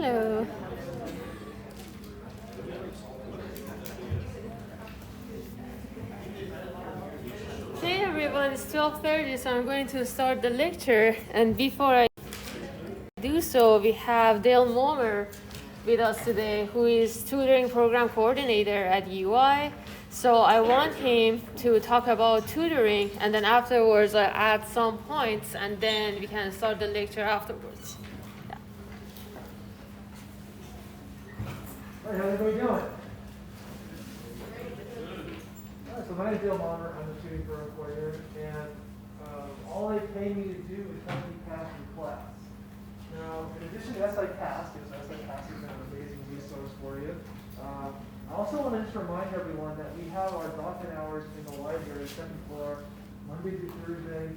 Hello. Hey everyone, it's 12:30, so I'm going to start the lecture. And before I do so, we have Dale Momer with us today, who is tutoring program coordinator at UI. So I want him to talk about tutoring, and then afterwards I add some points, and then we can start the lecture afterwards. Hi, how's everybody doing? So my name is Dale Momer. I'm the tutoring program coordinator, and all they pay me to do is help me pass your class. Now, in addition to SICast, because SICast is an amazing resource for you, I also want to just remind everyone that we have our document hours in the library, second floor, Monday through Thursday,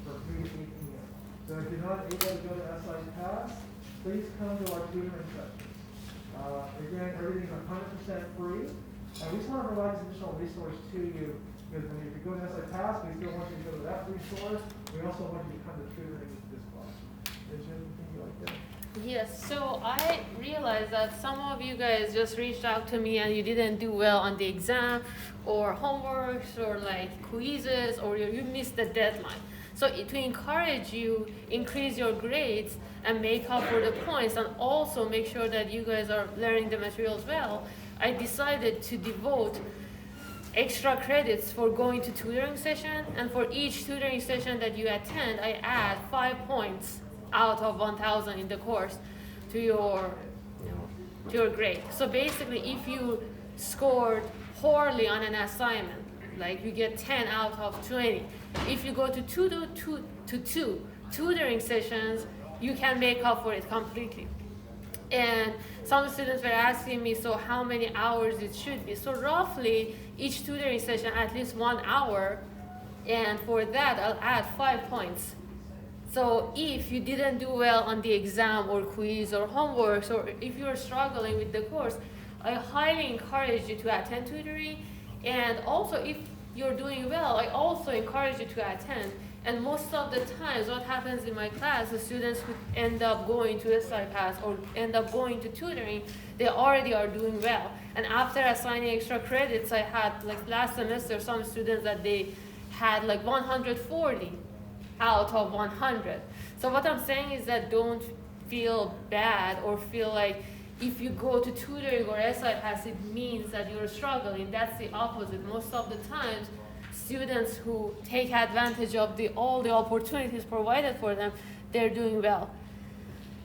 from 3 to 8 p.m. So if you're not able to go to SICast, please come to our tutoring sessions. Again, everything's 100% free. And we just want to provide this additional resource to you, because when you go to SICast, we still want you to go to that resource. We also want you to come to tutoring this class. Is there anything you like that? Yes, so I realized that some of you guys just reached out to me and you didn't do well on the exam or homeworks or like quizzes, or you missed the deadline. So to encourage you, increase your grades and make up for the points, and also make sure that you guys are learning the materials well, I decided to devote extra credits for going to tutoring session, and for each tutoring session that you attend, I add 5 points out of 1,000 in the course to your grade. So basically, if you scored poorly on an assignment, like you get 10 out of 20, if you go to two tutoring sessions, you can make up for it completely. And some students were asking me, so how many hours it should be? So roughly, each tutoring session at least 1 hour, and for that I'll add 5 points. So if you didn't do well on the exam or quiz or homework, or if you're struggling with the course, I highly encourage you to attend tutoring. And also, if you're doing well, I also encourage you to attend. And most of the times, what happens in my class, the students who end up going to SICast or end up going to tutoring, they already are doing well. And after assigning extra credits, I had, like last semester, some students that they had like 140 out of 100. So what I'm saying is that don't feel bad or feel like if you go to tutoring or SICast, it means that you're struggling. That's the opposite. Most of the times, students who take advantage of all the opportunities provided for them, they're doing well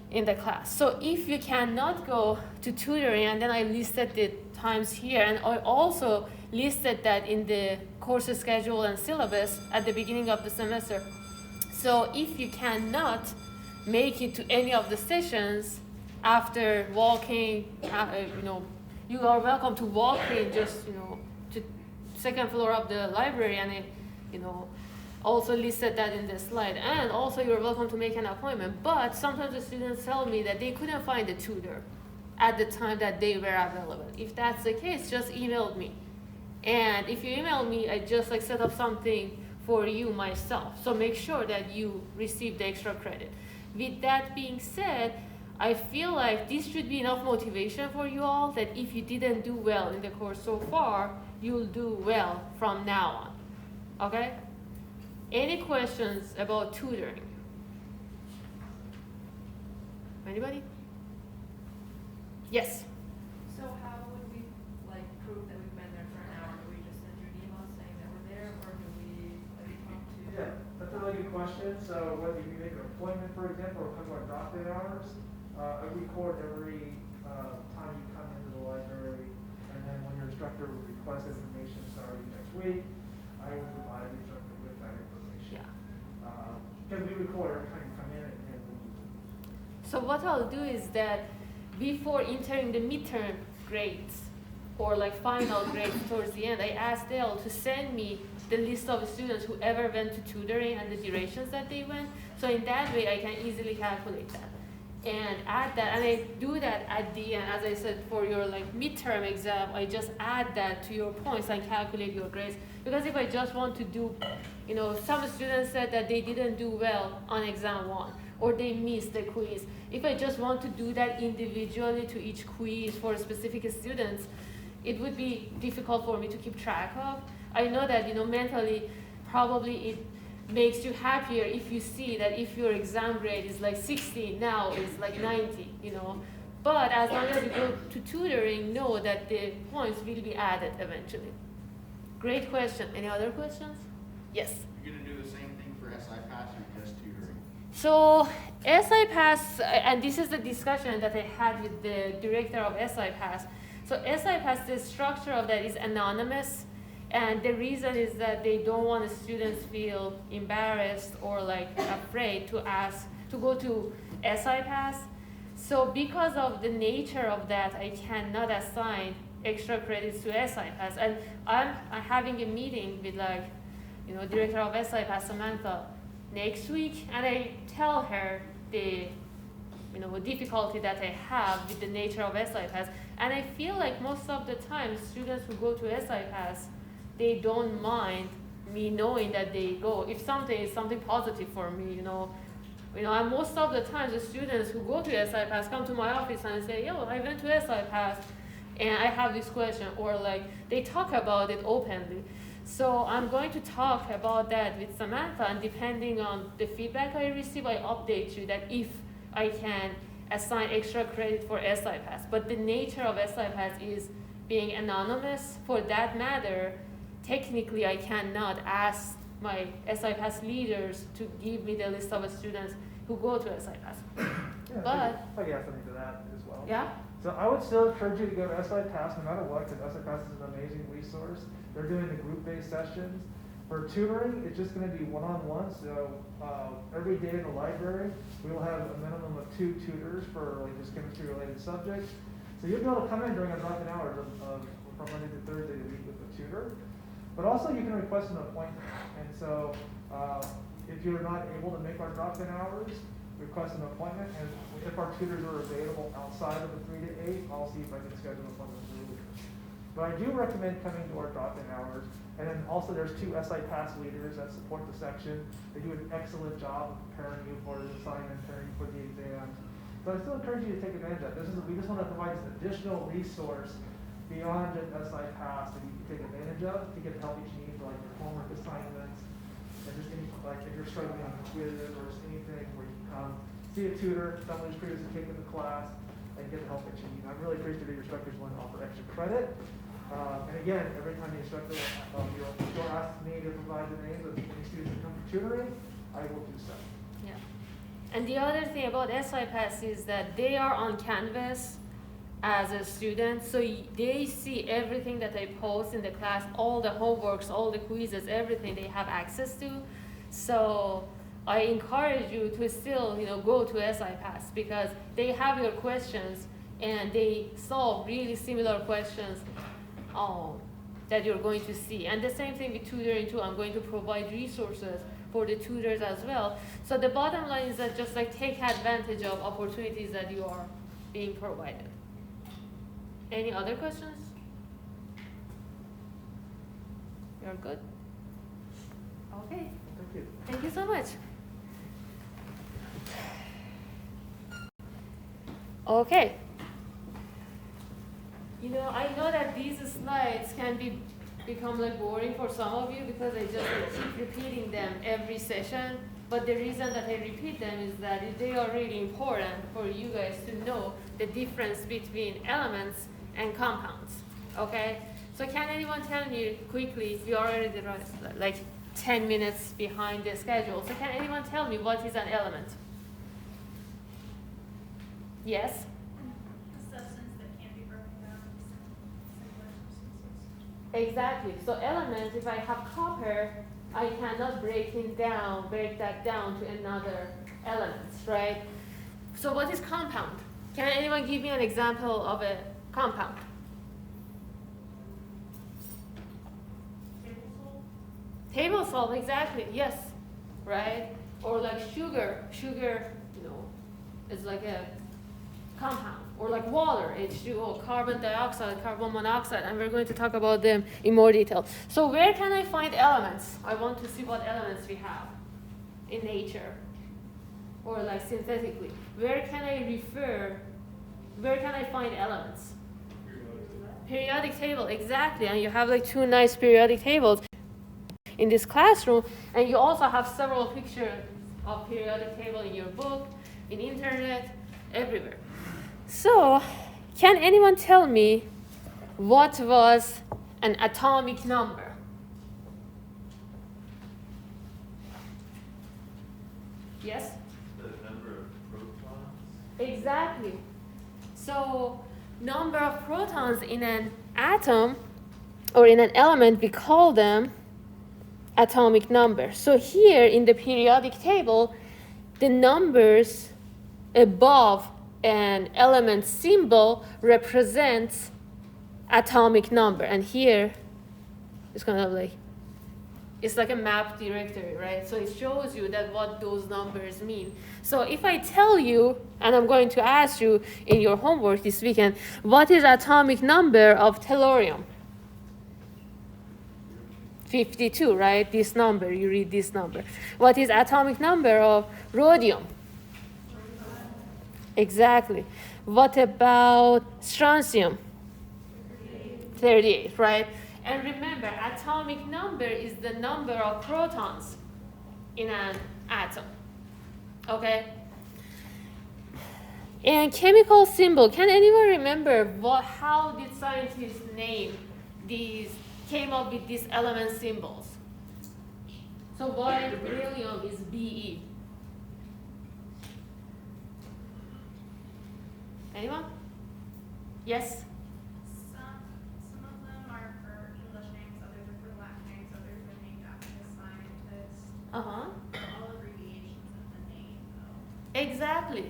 in the class. So if you cannot go to tutoring, and then I listed the times here, and I also listed that in the course schedule and syllabus at the beginning of the semester. So if you cannot make it to any of the sessions after walking, you are welcome to walk in just, to second floor of the library, and I, also listed that in the slide. And also you're welcome to make an appointment. But sometimes the students tell me that they couldn't find a tutor at the time that they were available. If that's the case, just email me. And if you email me, I just set up something for you myself. So make sure that you receive the extra credit. With that being said, I feel like this should be enough motivation for you all that if you didn't do well in the course so far, you'll do well from now on. Okay? Any questions about tutoring? Anybody? Yes. So how would we prove that we've been there for an hour? Do we just send you an email saying that we're there, or do we talk to? Yeah, that's a really good question. So whether you make an appointment, for example, or come to our document hours, I record every time you come into the library, and then when your instructor would request information starting next week, I will provide the instructor with that information. Yeah. Because we record every time you come in and So what I'll do is that before entering the midterm grades or final grades towards the end, I asked Dale to send me the list of students who ever went to tutoring and the durations that they went. So in that way, I can easily calculate that and add that. And I do that at the end, as I said, for your midterm exam, I just add that to your points and calculate your grades. Because if I just want to do, some students said that they didn't do well on exam 1, or they miss the quiz. If I just want to do that individually to each quiz for specific students, it would be difficult for me to keep track of. I know that, you know, mentally, probably it makes you happier if you see that if your exam grade is like 60, now it's like 90, you know. But as long as you go to tutoring, know that the points will be added eventually. Great question. Any other questions? Yes? You're going to do the same thing for SI Pass or just tutoring? So SI Pass, and this is the discussion that I had with the director of SI Pass. So SI Pass, the structure of that is anonymous, and the reason is that they don't want the students feel embarrassed or like afraid to ask to go to SI Pass. So because of the nature of that, I cannot assign extra credits to SI Pass, and I'm having a meeting with, like, you know, director of SI Pass, Samantha, next week, and I tell her the, you know, difficulty that I have with the nature of SI Pass, and I feel like most of the time students who go to SI Pass, they don't mind me knowing that they go if something is something positive for me, you know, and most of the time the students who go to SI Pass come to my office and say, yo, I went to SI Pass and I have this question, or like they talk about it openly. So I'm going to talk about that with Samantha, and depending on the feedback I receive, I update you that if I can assign extra credit for SI Pass. But the nature of SI Pass is being anonymous. For that matter, technically I cannot ask my SI Pass leaders to give me the list of students who go to SI Pass. Yeah, But I can add something to that as well. yeah? So I would still encourage you to go to SI Pass no matter what, because SI Pass is an amazing resource. They're doing the group-based sessions. For tutoring, it's just going to be one-on-one. So every day in the library, we will have a minimum of 2 tutors for like just chemistry-related subjects. So you'll be able to come in during a drop-in hours from Monday to Thursday to meet with a tutor. But also you can request an appointment. And so if you're not able to make our drop-in hours, request an appointment. And if our tutors are available outside of the 3 to 8, I'll see if I can schedule an appointment earlier. But I do recommend coming to our drop-in hours. And then also there's 2 SI Pass leaders that support the section. They do an excellent job of preparing you for the assignment, preparing you for the exams. So I still encourage you to take advantage of that. We just want to provide this additional resource beyond just SI Pass that you can take advantage of to get the help that you need for like your homework assignments, and just any, like if you're struggling on quizzes or just anything where you come see a tutor, someone who's previously taken the class, and get the help that you need. I'm really appreciative that your instructors want to offer extra credit. And again, every time the instructor you'll ask me to provide the names of any students that come for tutoring, I will do so. Yeah. And the other thing about SI Pass is that they are on Canvas as a student, so they see everything that I post in the class, all the homeworks, all the quizzes, everything they have access to. So I encourage you to still, go to SI Pass, because they have your questions and they solve really similar questions that you're going to see. And the same thing with tutoring too. I'm going to provide resources for the tutors as well. So the bottom line is that just like take advantage of opportunities that you are being provided. Any other questions? You're good? Okay. Thank you. Thank you so much. Okay. I know that these slides can become like boring for some of you because I just keep repeating them every session. But the reason that I repeat them is that they are really important for you guys to know the difference between elements and compounds. Okay? So can anyone tell me quickly, we are already like 10 minutes behind the schedule. So can anyone tell me what is an element? Yes? A substance that can't be broken down into simpler substances. Exactly. So elements, if I have copper, I cannot break that down to another element, right? So what is compound? Can anyone give me an example of a compound? Table salt. Table salt, exactly, yes, right? Or like sugar, is like a compound. Or like water, H2O, carbon dioxide, carbon monoxide, and we're going to talk about them in more detail. So where can I find elements? I want to see what elements we have in nature. or like synthetically, where can I find elements? Periodic table, exactly. And you have like 2 nice periodic tables in this classroom, and you also have several pictures of periodic table in your book, in internet, everywhere. So, can anyone tell me what was an atomic number? Yes? The number of protons? Exactly. So, number of protons in an atom or in an element, we call them atomic number. So here in the periodic table, the numbers above an element symbol represents atomic number. And here it's kind of like, it's like a map directory, right? So it shows you that what those numbers mean. So if I tell you, and I'm going to ask you in your homework this weekend, what is atomic number of tellurium? 52, right? This number, you read this number. What is atomic number of rhodium? Exactly. What about strontium? 38, right? And remember, atomic number is the number of protons in an atom. Okay? And chemical symbol, can anyone remember how did scientists came up with these element symbols? So why beryllium is Be? Anyone? Yes? Some of them are for English names, others are for Latin names, others are named after the scientist. Uh-huh. All abbreviations of the name, though. Exactly.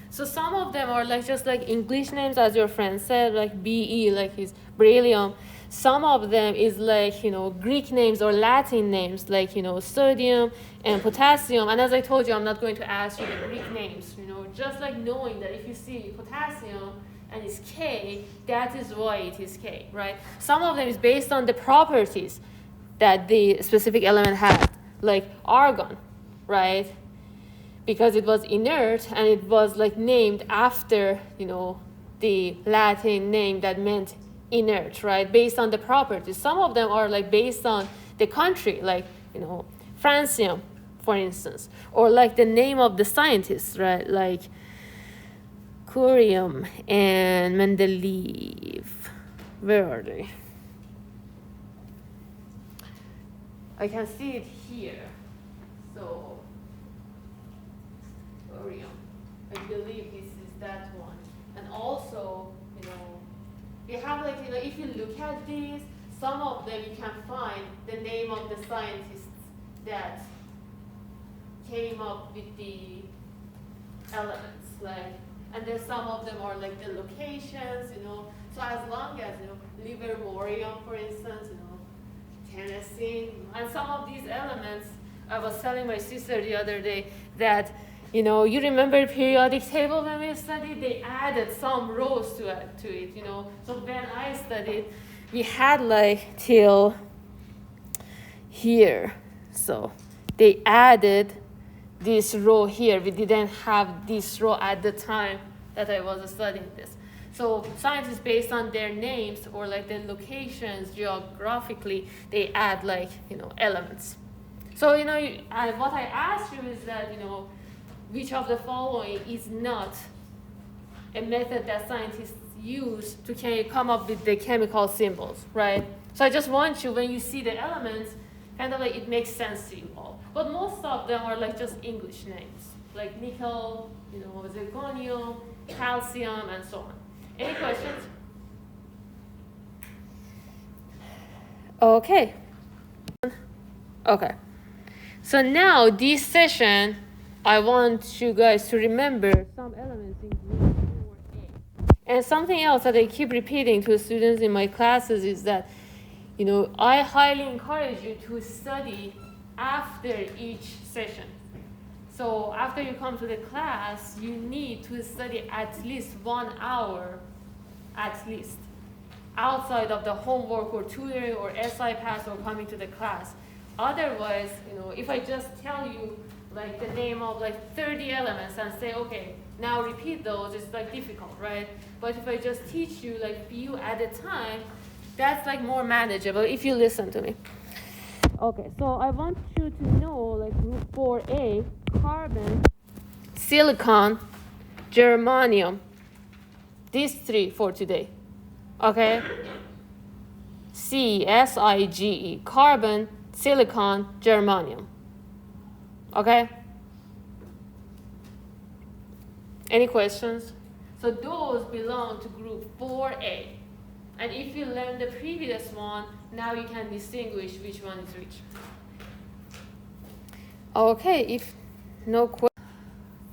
So some of them are like just like English names, as your friend said, like Be, like his beryllium. Some of them is like, Greek names or Latin names, like, sodium and potassium. And as I told you, I'm not going to ask you the Greek names, just like knowing that if you see potassium and it's K, that is why it is K, right? Some of them is based on the properties that the specific element had, like argon, right? Because it was inert and it was like named after, the Latin name that meant inert, right? Based on the properties. Some of them are like based on the country, like, francium, for instance, or like the name of the scientists, right? Like Curium and Mendeleev. Where are they? I can see it here. So, Curium. I believe this is that one. And also, you have like, if you look at these, some of them you can find the name of the scientists that came up with the elements, like, and then some of them are like the locations, so as long as, livermorium, for instance, tennessine, and some of these elements, I was telling my sister the other day that, you remember periodic table when we studied, they added some rows to it, So when I studied, we had like till here. So they added this row here. We didn't have this row at the time that I was studying this. So scientists, based on their names or like their locations geographically, they add like, elements. So, what I asked you is that, which of the following is not a method that scientists use to come up with the chemical symbols, right? So I just want you, when you see the elements, kind of like it makes sense to you all. But most of them are like just English names, like nickel, zirconium, calcium, and so on. Any questions? Okay. So now this session, I want you guys to remember some elements in group 4A. And something else that I keep repeating to students in my classes is that, I highly encourage you to study after each session. So after you come to the class, you need to study at least 1 hour, at least, outside of the homework or tutoring or SI pass or coming to the class. Otherwise, if I just tell you like the name of like 30 elements and say, okay, now repeat those, it's like difficult, right? But if I just teach you like few at a time, that's like more manageable if you listen to me. Okay, so I want you to know like group 4A, carbon, silicon, germanium. These three for today. Okay? CSIGE, carbon, silicon, germanium. Okay? Any questions? So those belong to group 4A. And if you learn the previous one, now you can distinguish which one is which. Okay, if no question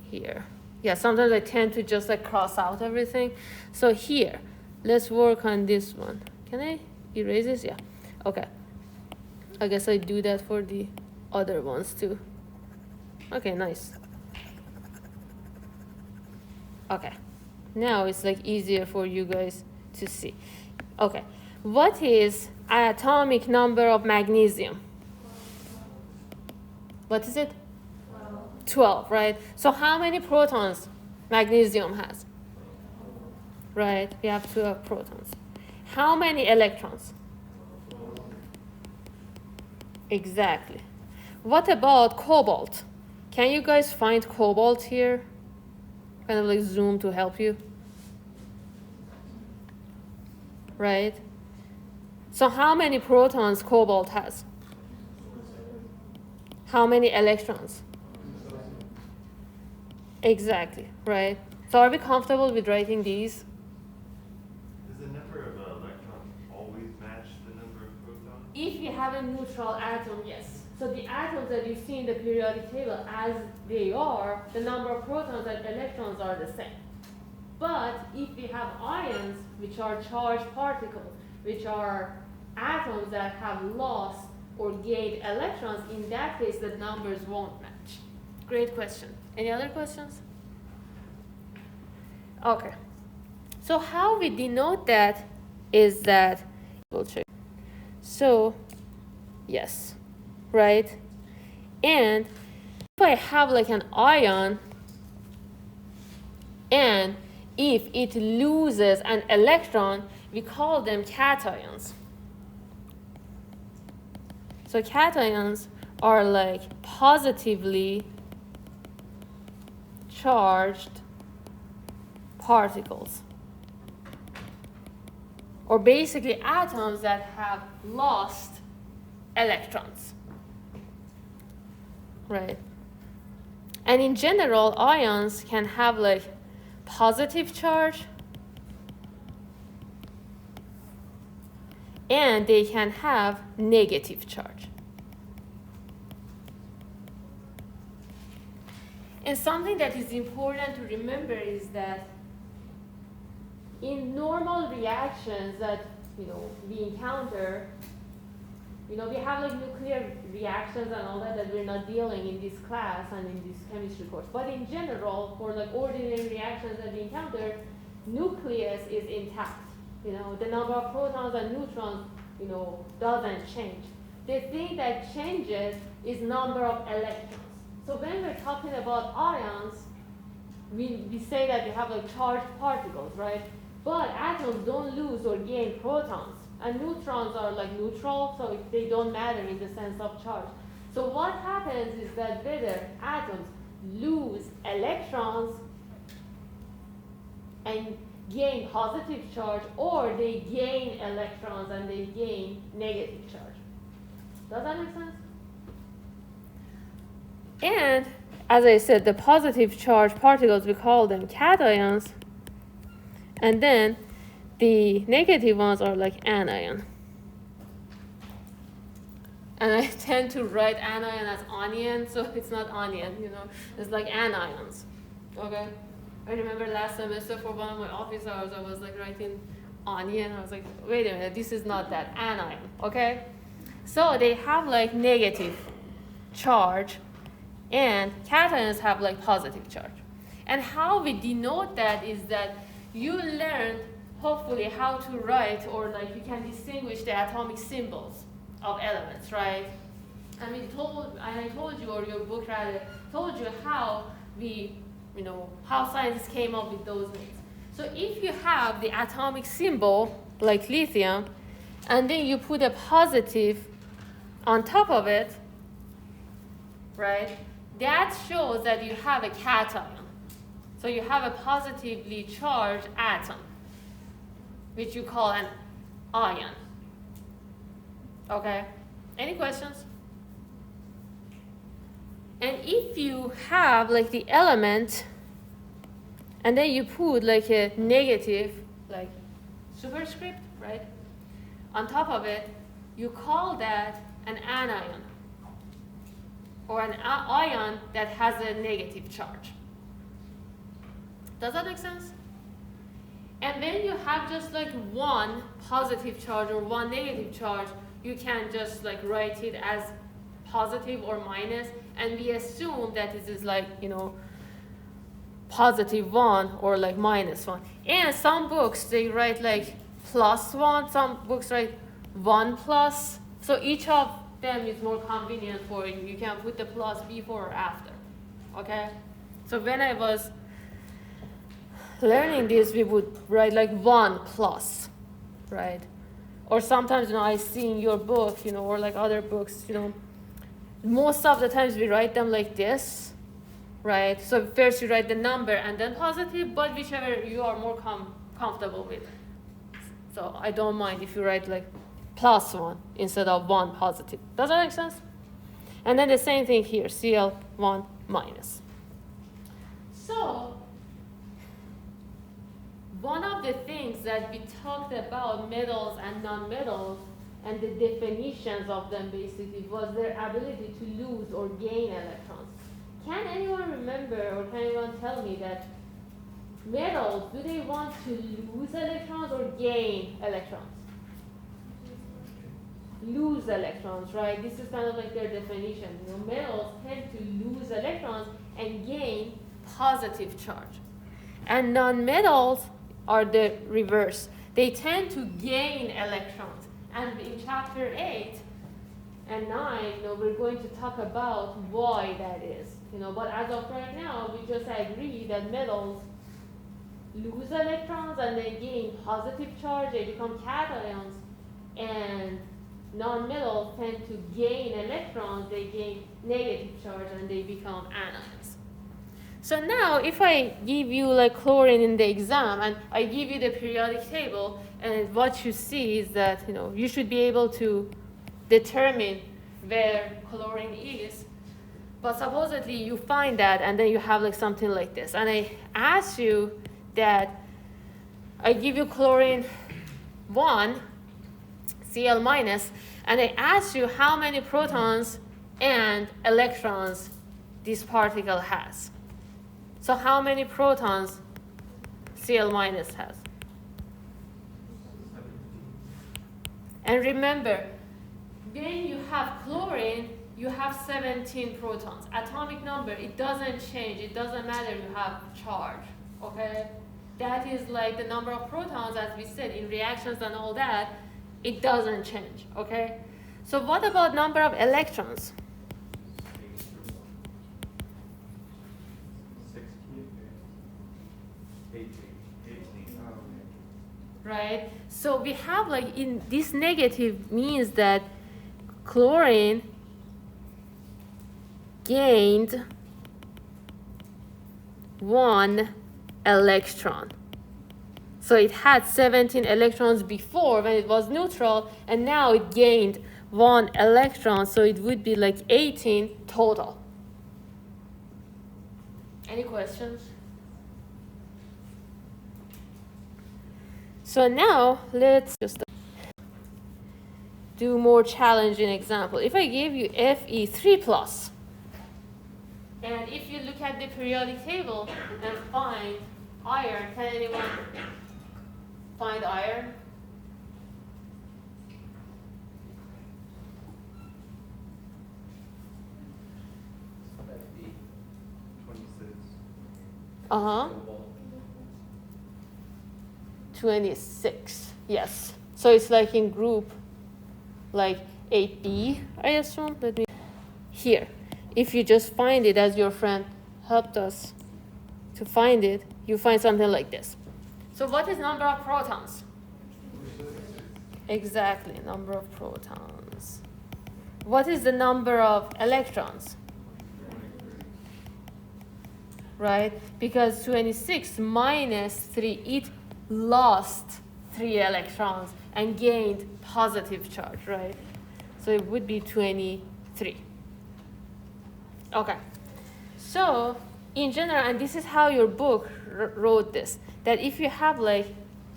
here. Yeah, sometimes I tend to just like cross out everything. So here, let's work on this one. Can I erase this? Yeah. Okay. I guess I do that for the other ones too. Okay, nice. Okay. Now it's like easier for you guys to see. Okay. What is atomic number of magnesium? What is it? 12, right? So how many protons magnesium has? Right, we have 12 protons. How many electrons? Exactly. What about cobalt? Can you guys find cobalt here? Kind of like zoom to help you. Right? So how many protons cobalt has? How many electrons? Exactly, right? So are we comfortable with writing these? Does the number of electrons always match the number of protons? If you have a neutral atom, yes. So the atoms that you see in the periodic table as they are, the number of protons and electrons are the same. But if we have ions, which are charged particles, which are atoms that have lost or gained electrons, in that case the numbers won't match. Great question. Any other questions? Okay. So how we denote that is that, we'll check. So, yes, right? And if I have like an ion, and if it loses an electron, we call them cations. So cations are like positively charged particles, or basically atoms that have lost electrons, right? And in general, ions can have like positive charge and they can have negative charge. And something that is important to remember is that in normal reactions that we encounter, we have like nuclear reactions and all that we're not dealing in this class and in this chemistry course. But in general, for like ordinary reactions that we encounter, nucleus is intact. The number of protons and neutrons, doesn't change. The thing that changes is number of electrons. So when we're talking about ions, we say that we have like charged particles, right? But atoms don't lose or gain protons. And neutrons are like neutral, so they don't matter in the sense of charge. So what happens is that whether atoms lose electrons and gain positive charge, or they gain electrons and they gain negative charge. Does that make sense? And as I said, the positive charge particles, we call them cations. And then the negative ones are like anion. And I tend to write anion as onion, so it's not onion, it's like anions. Okay? I remember last semester for one of my office hours, I was like writing onion. I was like, wait a minute, this is not that, anion, okay? So they have like negative charge, and cations have like positive charge. And how we denote that is that you learned hopefully how to write, or like you can distinguish the atomic symbols of elements, right? And I told you, or your book rather, told you how how scientists came up with those names. So if you have the atomic symbol, like lithium, and then you put a positive on top of it, right, that shows that you have a cation. So you have a positively charged atom, which you call an ion. Okay? Any questions? And if you have like the element, and then you put like a negative, like superscript, right, on top of it, you call that an anion, or an ion that has a negative charge. Does that make sense? And when you have just like one positive charge or one negative charge, you can just like write it as positive or minus, and we assume that this is like, +1 or like -1. And some books, they write like +1, some books write 1 plus. So each of them is more convenient for you. You can put the plus before or after, okay? So when I was learning this, we would write like 1 plus, right? Or sometimes, I see in your book, or like other books, most of the times we write them like this, right? So first you write the number and then positive, but whichever you are more comfortable with. So I don't mind if you write like +1 instead of 1 positive. Does that make sense? And then the same thing here, Cl1 minus. So one of the things that we talked about metals and non-metals and the definitions of them basically was their ability to lose or gain electrons. Can anyone remember, or can anyone tell me that metals, do they want to lose electrons or gain electrons? Lose electrons, right? This is kind of like their definition. Metals tend to lose electrons and gain positive charge. And non-metals are the reverse. They tend to gain electrons. And in chapter 8 and 9, we're going to talk about why that is. But as of right now, we just agree that metals lose electrons and they gain positive charge, they become cations, and non-metals tend to gain electrons, they gain negative charge, and they become anions. So now, if I give you like chlorine in the exam, and I give you the periodic table, and what you see is that, you should be able to determine where chlorine is. But supposedly you find that, and then you have like something like this. And I ask you that I give you chlorine 1, Cl minus, and I ask you how many protons and electrons this particle has. So how many protons Cl minus has? And remember, when you have chlorine, you have 17 protons. Atomic number, it doesn't change. It doesn't matter you have charge, okay? That is like the number of protons, as we said, in reactions and all that, it doesn't change, okay? So what about number of electrons? 18. Right? So we have like in this negative means that chlorine gained 1 electron. So it had 17 electrons before when it was neutral, and now it gained 1 electron, so it would be like 18 total. Any questions? So now let's just do more challenging example. If I gave you Fe3+, and if you look at the periodic table and find iron, can anyone find iron? Uh-huh. 26, yes. So it's like in group like 8B, I assume. here. If you just find it as your friend helped us to find it, you find something like this. So what is number of protons? Exactly, number of protons. What is the number of electrons? Right? Because 26 minus 3, it lost 3 electrons and gained positive charge, right? So it would be 23. Okay. So in general, and this is how your book wrote this, that if you have like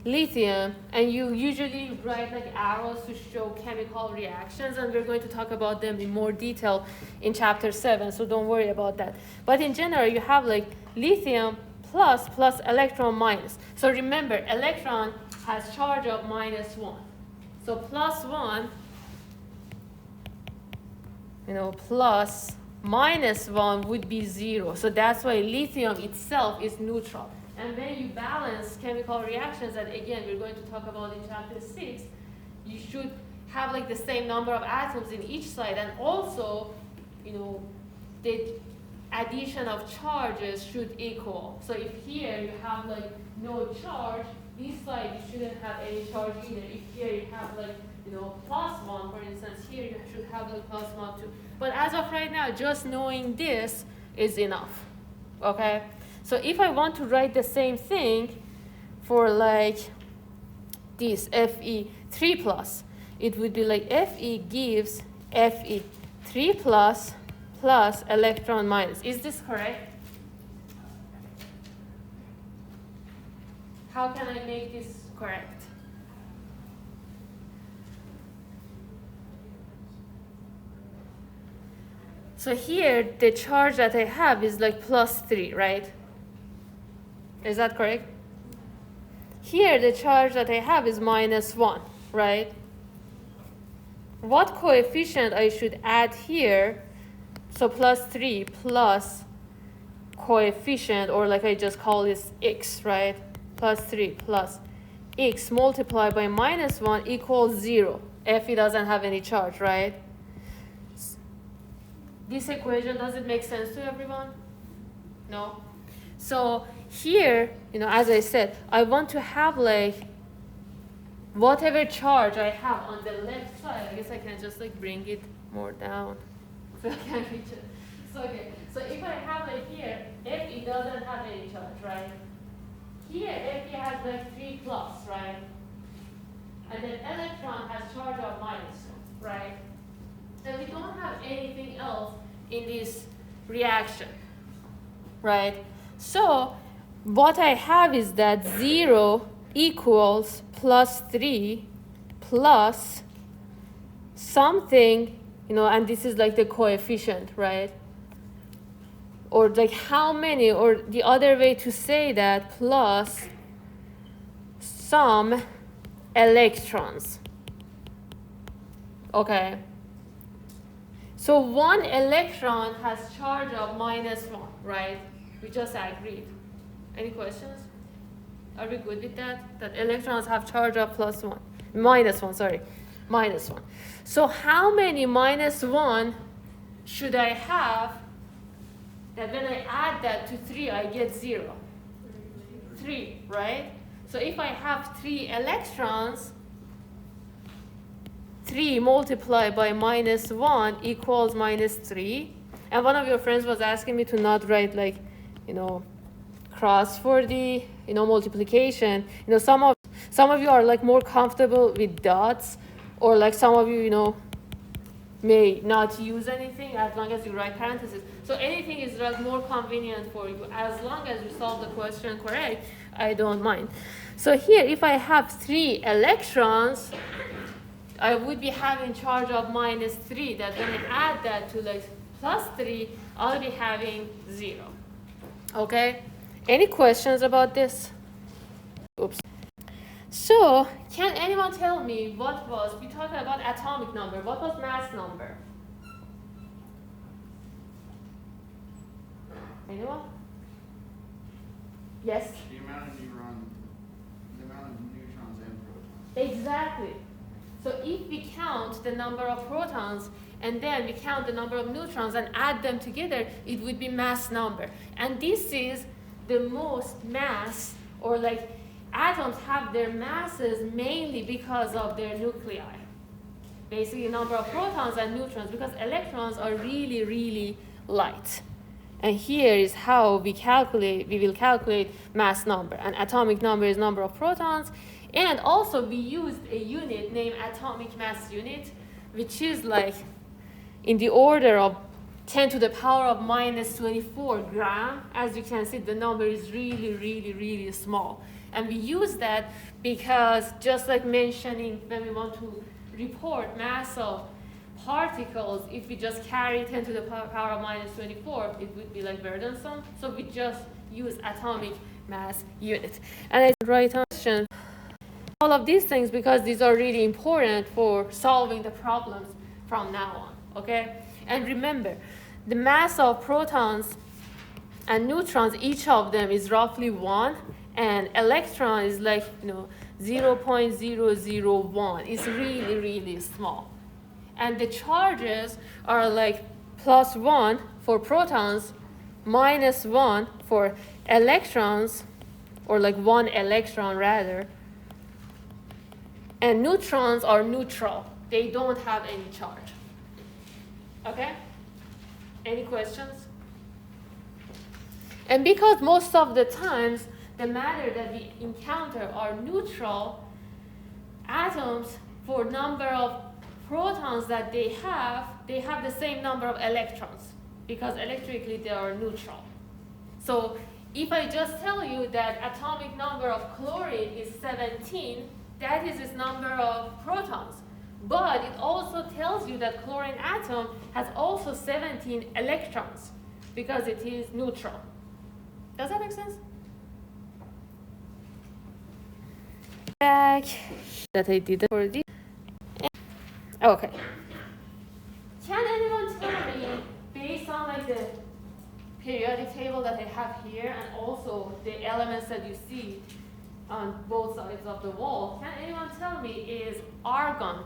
lithium, and you usually write like arrows to show chemical reactions, and we're going to talk about them in more detail in chapter 7, so don't worry about that. But in general, you have like lithium plus electron minus. So remember, electron has charge of -1. So +1, plus -1 would be 0. So that's why lithium itself is neutral. And when you balance chemical reactions, that again we're going to talk about in chapter 6, you should have like the same number of atoms in each side, and also, the addition of charges should equal. So if here you have like no charge, this side you shouldn't have any charge either. If here you have like +1, for instance, here you should have like +1 too. But as of right now, just knowing this is enough. Okay? So if I want to write the same thing for like this Fe3+, it would be like Fe gives Fe3+ plus electron minus. Is this correct? How can I make this correct? So here, the charge that I have is like +3, right? Is that correct? Here, the charge that I have is -1, right? What coefficient I should add here? So +3 plus coefficient, or like I just call this x, right? +3 plus x multiplied by -1 equals 0. Fe doesn't have any charge, right? This equation, does it make sense to everyone? No? So here, as I said, I want to have like whatever charge I have on the left side. I guess I can just like bring it more down so I can reach it. So okay. So if I have like here, Fe doesn't have any charge, right? Here, Fe has like 3+, right? And then electron has charge of -1, right? And we don't have anything else in this reaction, right? So what I have is that 0 equals +3 plus something, and this is like the coefficient, right? Or like how many, or the other way to say that, plus some electrons. Okay. So 1 electron has charge of -1, right? We just agreed. Any questions? Are we good with that? That electrons have charge of -1. So how many -1 should I have that when I add that to 3, I get 0? 3, right? So if I have 3 electrons, 3 multiplied by -1 equals -3. And one of your friends was asking me to not write like, cross for the, multiplication. Some of you are like more comfortable with dots, or like some of you, may not use anything as long as you write parentheses. So anything is like more convenient for you. As long as you solve the question correct, I don't mind. So here, if I have 3 electrons, I would be having charge of -3, that when I add that to like +3, I'll be having 0. Okay? Any questions about this? Oops. So, can anyone tell me we talked about atomic number, what was mass number? Anyone? Yes? The amount of neutrons and protons. Exactly. So if we count the number of protons and then we count the number of neutrons and add them together, it would be mass number. And this is the most mass, or like atoms have their masses mainly because of their nuclei. Basically number of protons and neutrons, because electrons are really, really light. And here is how we will calculate mass number. And atomic number is number of protons. And also we used a unit named atomic mass unit, which is like in the order of 10 to the power of minus 24 gram. As you can see, the number is really, really, really small. And we use that because, just like mentioning when we want to report mass of particles, if we just carry 10 to the power of minus 24, it would be like burdensome. So we just use atomic mass unit. And I write question all of these things because these are really important for solving the problems from now on, okay? And remember, the mass of protons and neutrons, each of them is roughly 1, and electron is like, 0.001. It's really, really small. And the charges are like +1 for protons, -1 for electrons, or like 1 electron rather. And neutrons are neutral. They don't have any charge. Okay? Any questions? And because most of the times the matter that we encounter are neutral, atoms, for number of protons that they have the same number of electrons, because electrically they are neutral. So if I just tell you that atomic number of chlorine is 17, that is its number of protons. But it also tells you that chlorine atom has also 17 electrons because it is neutral. Does that make sense? Back that I did for this. Okay. Can anyone tell me, based on like the periodic table that I have here and also the elements that you see on both sides of the wall, can anyone tell me, is argon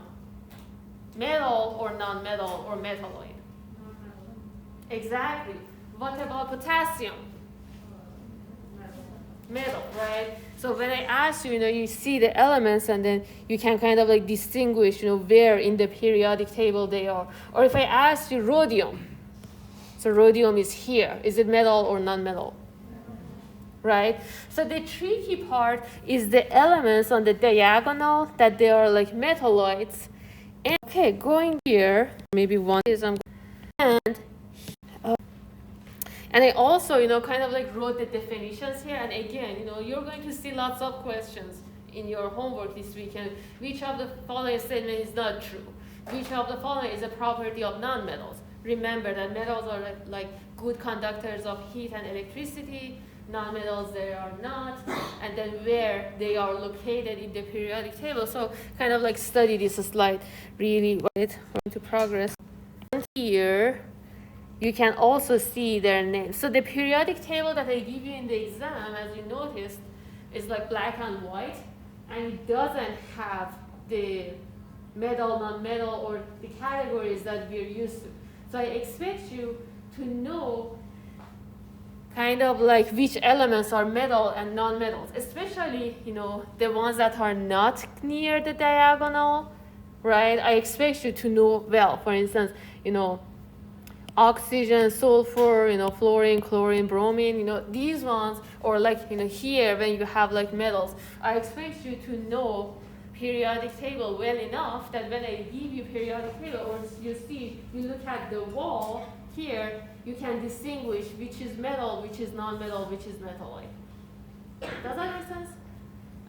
metal or non-metal or metalloid? Exactly. What about potassium? Metal, right? So when I ask you, you see the elements and then you can kind of like distinguish, where in the periodic table they are. Or if I ask you rhodium, so rhodium is here. Is it metal or non-metal? Right? So the tricky part is the elements on the diagonal, that they are like metalloids. And okay, going here, maybe one is and I also, kind of like wrote the definitions here. And again, you're going to see lots of questions in your homework this weekend. Which of the following statement is not true? Which of the following is a property of non-metals? Remember that metals are like good conductors of heat and electricity. Non-metals, they are not. And then where they are located in the periodic table. So kind of like study this slide really. Right? We're going to progress. And here, you can also see their names. So the periodic table that I give you in the exam, as you noticed, is like black and white, and it doesn't have the metal, non-metal, or the categories that we're used to. So I expect you to know kind of like which elements are metal and non-metals, especially, the ones that are not near the diagonal, right? I expect you to know well. For instance, oxygen, sulfur, fluorine, chlorine, bromine, these ones, or like, here when you have like metals, I expect you to know periodic table well enough that when I give you periodic table, or you look at the wall here, you can distinguish which is metal, which is non-metal, which is metalloid. Does that make sense?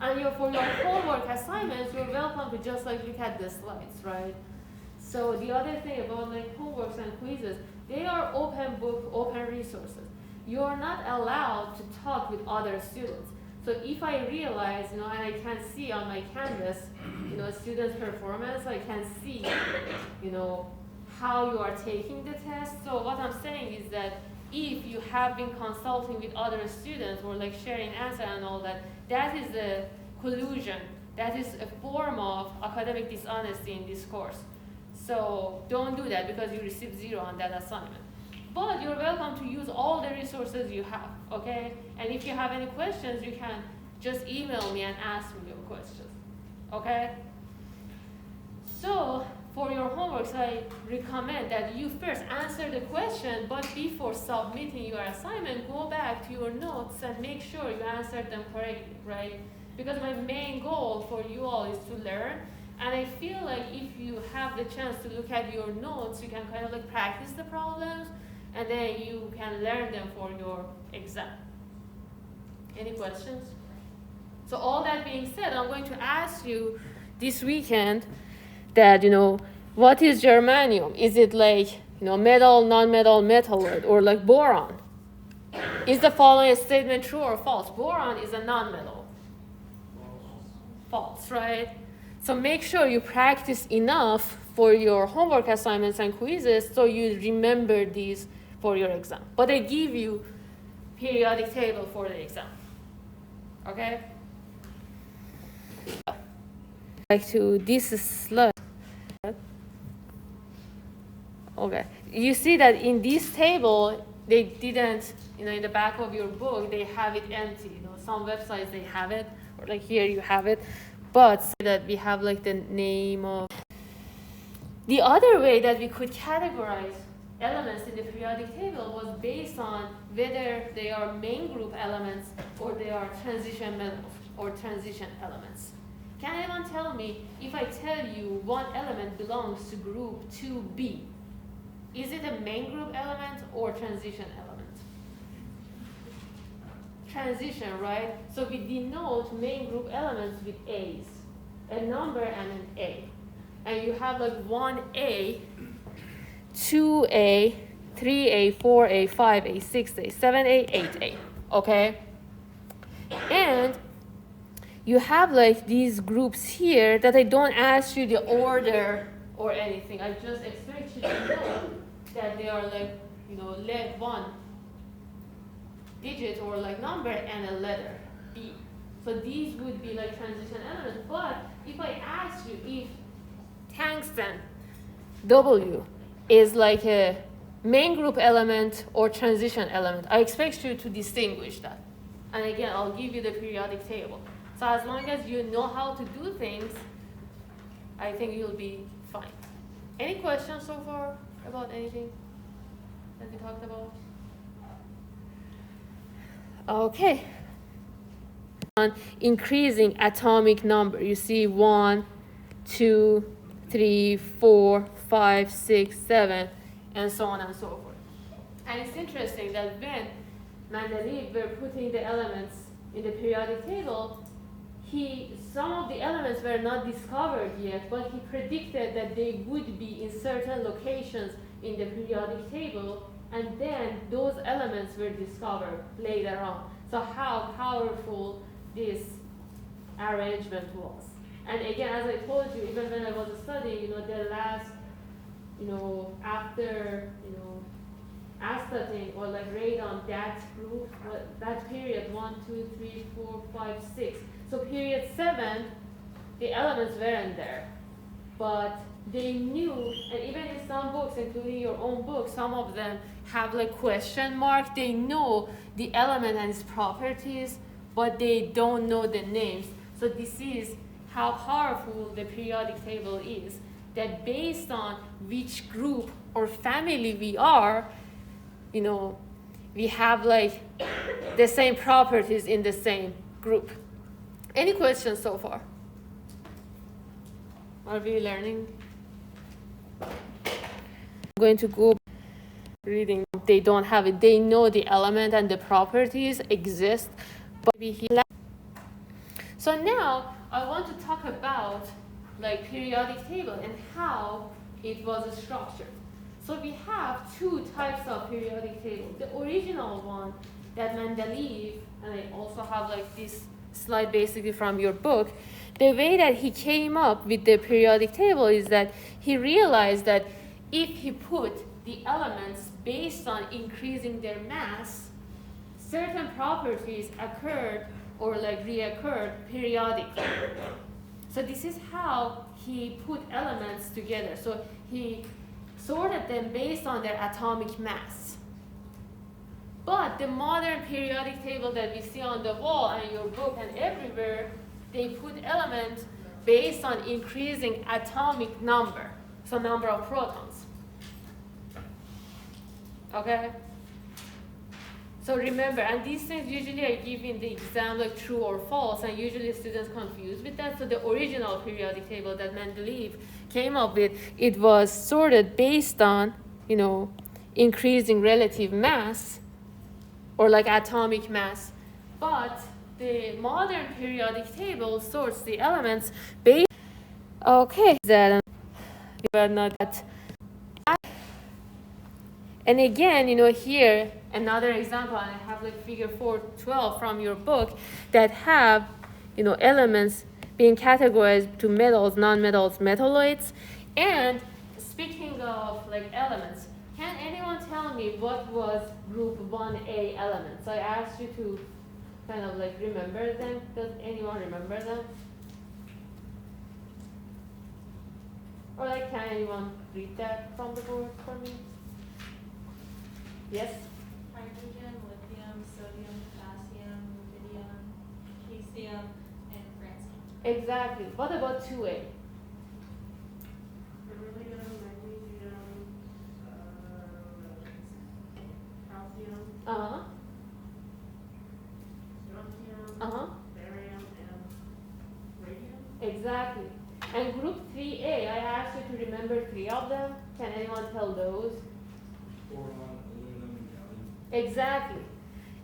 And for your homework assignments, you're welcome to just like look at the slides, right? So the other thing about like homeworks and quizzes, they are open book, open resources. You are not allowed to talk with other students. So if I realize, and I can see on my canvas, students' performance, I can see, how you are taking the test. So what I'm saying is that if you have been consulting with other students or like sharing answers and all that, that is a collusion. That is a form of academic dishonesty in this course. So don't do that because you received 0 on that assignment. But you're welcome to use all the resources you have, okay? And if you have any questions, you can just email me and ask me your questions, okay? So for your homeworks, I recommend that you first answer the question, but before submitting your assignment, go back to your notes and make sure you answered them correctly, right? Because my main goal for you all is to learn, and I feel like if you have the chance to look at your notes, you can kind of like practice the problems, and then you can learn them for your exam. Any questions? So all that being said, I'm going to ask you this weekend that, what is germanium? Is it like, metal, non-metal, metalloid, or like boron? Is the following statement true or false? Boron is a non-metal. False, right? So make sure you practice enough for your homework assignments and quizzes so you remember these for your exam. But they give you periodic table for the exam. Okay? Back to this slide. Okay. You see that in this table, they didn't, in the back of your book, they have it empty. Some websites, they have it, or like here you have it. But so that we have like the name of. The other way that we could categorize elements in the periodic table was based on whether they are main group elements or they are transition metals or transition elements. Can anyone tell me, if I tell you one element belongs to group 2B, is it a main group element or transition element? Transition, right? So we denote main group elements with A's, a number and an A. And you have like 1A, 2A, 3A, 4A, 5A, 6A, 7A, 8A, okay? And you have like these groups here that I don't ask you the order or anything. I just expect you to know that they are like, let one digit or like number and a letter, B. So these would be like transition elements. But if I ask you if tungsten, W, is like a main group element or transition element, I expect you to distinguish that. And again, I'll give you the periodic table. So as long as you know how to do things, I think you'll be fine. Any questions so far about anything that we talked about? Okay. On increasing atomic number, you see 1, 2, 3, 4, 5, 6, 7, and so on and so forth. And it's interesting that when Mendeleev were putting the elements in the periodic table, some of the elements were not discovered yet, but he predicted that they would be in certain locations in the periodic table, and then those elements were discovered later on. So how powerful this arrangement was. And again, as I told you, even when I was studying, the last, after, astatine or like radon, that group, that period, 1, 2, 3, 4, 5, 6. So period 7, the elements weren't there. But they knew, and even in some books, including your own book, some of them have like question mark. They know the element and its properties, but they don't know the names. So this is how powerful the periodic table is, that based on which group or family we are, we have like the same properties in the same group. Any questions so far? Are we learning? I'm going to go reading. They don't have it. They know the element and the properties exist, but so now I want to talk about like periodic table and how it was structured. So we have two types of periodic table. The original one that Mendeleev, and I also have like this slide basically from your book, the way that he came up with the periodic table is that he realized that if he put the elements based on increasing their mass, certain properties occurred or like reoccurred periodically. So this is how he put elements together. So he sorted them based on their atomic mass. But the modern periodic table that we see on the wall and in your book and everywhere, they put elements based on increasing atomic number, so number of protons. Okay? So remember, and these things usually I give in the exam like true or false, and usually students confused with that. So the original periodic table that Mendeleev came up with, it was sorted based on, increasing relative mass, or like atomic mass. But the modern periodic table sorts the elements based. Okay, that not that. And again, here another example, and I have like figure 412 from your book that have, elements being categorized to metals, non-metals, metalloids. And speaking of like elements, can anyone tell me what was group 1A elements? So I asked you to kind of like remember them. Does anyone remember them? Or like, can anyone read that from the board for me? Yes? Hydrogen, lithium, sodium, potassium, rubidium, potassium, and francium. Exactly. What about 2A? Beryllium, magnesium, calcium, Uh-huh. strontium, Uh-huh. barium, and radium. Exactly. And group 3A, I asked you to remember 3 of them. Can anyone tell those? Boron, aluminum, and gallium. Exactly.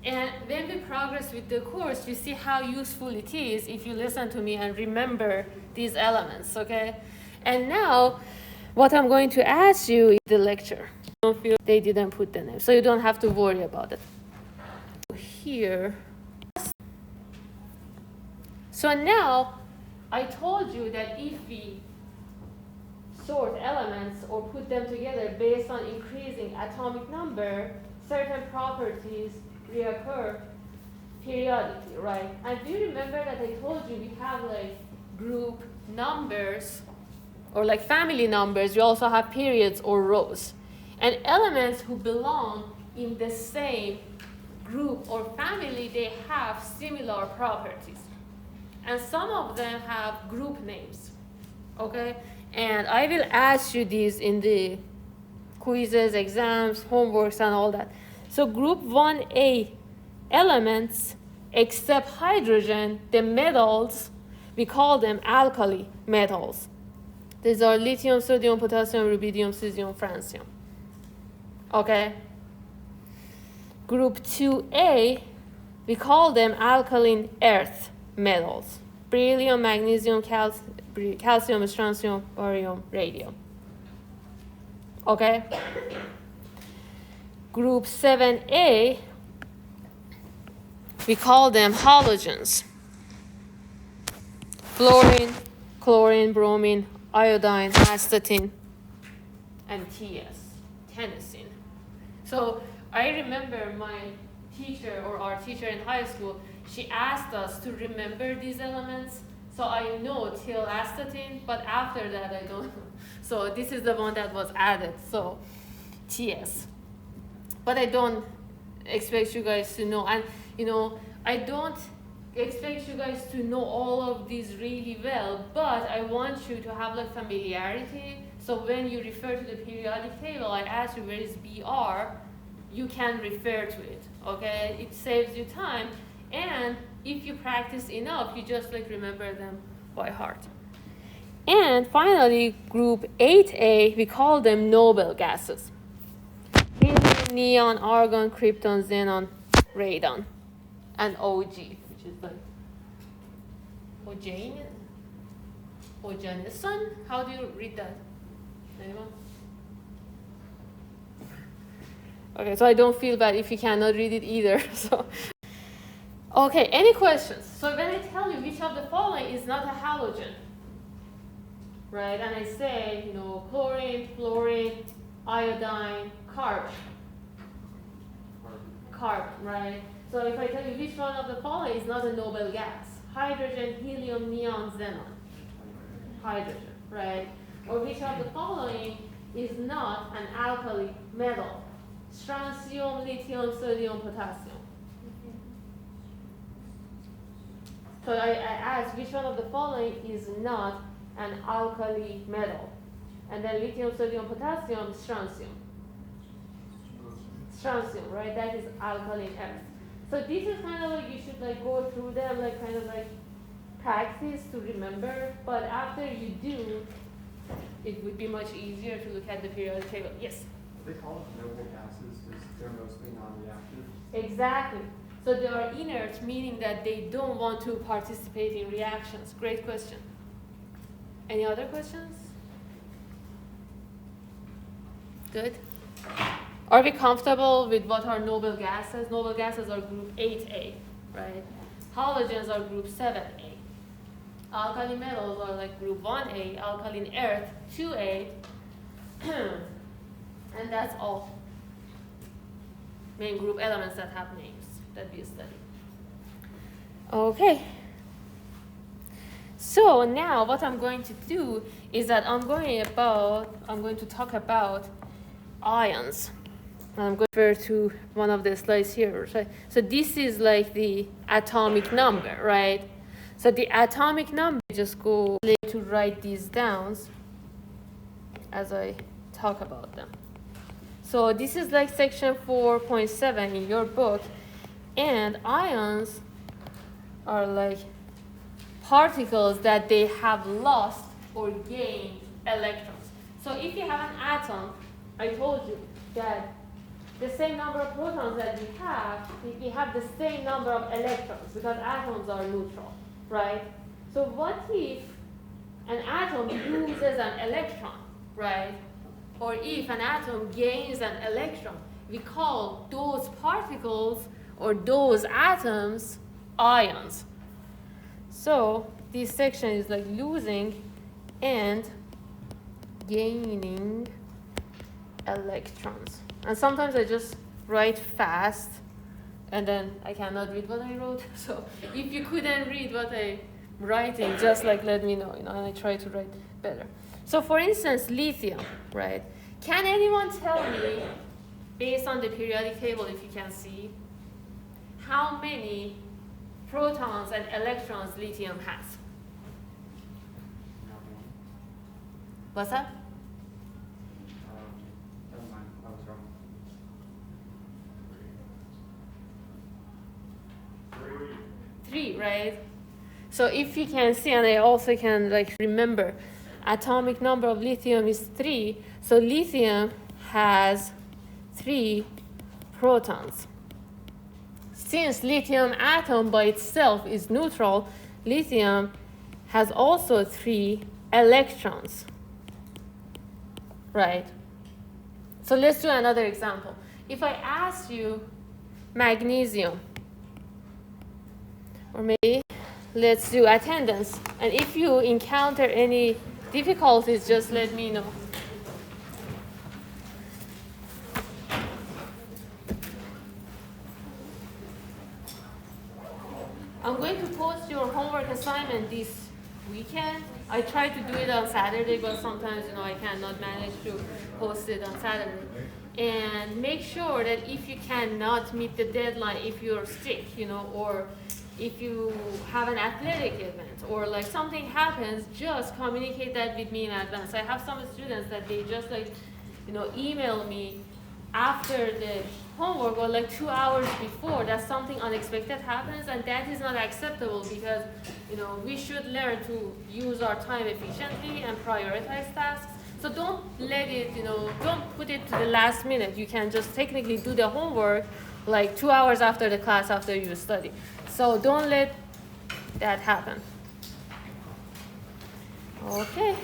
And when we progress with the course, you see how useful it is if you listen to me and remember these elements, okay? And now, what I'm going to ask you is the lecture. Don't feel they didn't put the name, so you don't have to worry about it. Here. So now, I told you that if we sort elements or put them together based on increasing atomic number, certain properties reoccur periodically, right? And do you remember that I told you we have like group numbers or like family numbers, we also have periods or rows. And elements who belong in the same group or family, they have similar properties. And some of them have group names, okay? And I will ask you these in the quizzes, exams, homeworks, and all that. So group 1A elements, except hydrogen, the metals, we call them alkali metals. These are lithium, sodium, potassium, rubidium, cesium, francium. Okay? Group 2A, we call them alkaline earth metals. Beryllium, magnesium, calcium, strontium, barium, radium. Okay? Group 7A, we call them halogens. Fluorine, chlorine, bromine, iodine, astatine, and tennessine. So I remember my teacher or our teacher in high school, she asked us to remember these elements. So I know till astatine, but after that I don't know. So this is the one that was added, so TS. But I don't expect you guys to know. And I don't expect you guys to know all of these really well, but I want you to have like familiarity. So when you refer to the periodic table, I ask you where is BR, you can refer to it, okay? It saves you time. And if you practice enough, you just like remember them by heart. And finally, group 8A, we call them noble gases. Helium, neon, argon, krypton, xenon, radon, and OG, which is like oganesson. How do you read that? Anyone? Okay, so I don't feel bad if you cannot read it either. So. Okay, any questions? So when I tell you which of the following is not a halogen, right? And I say, chlorine, fluorine, iodine, carbon, right? So if I tell you which one of the following is not a noble gas, hydrogen, helium, neon, xenon. hydrogen, right? Or which of the following is not an alkali metal? Strontium, lithium, sodium, potassium. So I asked which one of the following is not an alkali metal? And then lithium, sodium, potassium, strontium. Strontium, right? That is alkaline earth. So this is kind of like you should like go through them, like kind of like practice to remember. But after you do, it would be much easier to look at the periodic table. Yes? They call it noble gases because they're mostly non-reactive. Exactly. So they are inert, meaning that they don't want to participate in reactions. Great question. Any other questions? Good. Are we comfortable with what are noble gases? Noble gases are group 8A, right? Halogens are group 7A. Alkali metals are like group 1A, alkaline earth 2A, and that's all main group elements that have names that we study. Okay. So now what I'm going to do is that I'm going to talk about ions. I'm going to refer to one of the slides here. Right? So this is like the atomic number, right? So the atomic number, just go to write these down as I talk about them. So this is like section 4.7 in your book, and ions are like particles that they have lost or gained electrons. So if you have an atom, I told you that the same number of protons that we have the same number of electrons because atoms are neutral, right? So what if an atom loses an electron, right? Or if an atom gains an electron, we call those particles or those atoms ions. So this section is like losing and gaining electrons. And sometimes I just write fast and then I cannot read what I wrote. So if you couldn't read what I'm writing, just like let me know, and I try to write better. So for instance, lithium, right? Can anyone tell me, based on the periodic table, if you can see, how many protons and electrons lithium has? What's that? Never mind, I was wrong. 3, right? So if you can see, and I also can like remember, atomic number of lithium is 3. So lithium has 3 protons. Since lithium atom by itself is neutral, lithium has also 3 electrons, right? So let's do another example. If I ask you magnesium, or maybe let's do attendance, and if you encounter any difficulties, just let me know. I'm going to post your homework assignment this weekend. I try to do it on Saturday, but sometimes I cannot manage to post it on Saturday. And make sure that if you cannot meet the deadline, if you're sick, or if you have an athletic event or like something happens, just communicate that with me in advance. I have some students that they just email me after the homework or like 2 hours before that something unexpected happens, and that is not acceptable because we should learn to use our time efficiently and prioritize tasks. So don't let it, don't put it to the last minute. You can just technically do the homework like 2 hours after the class after you study. So don't let that happen. Okay.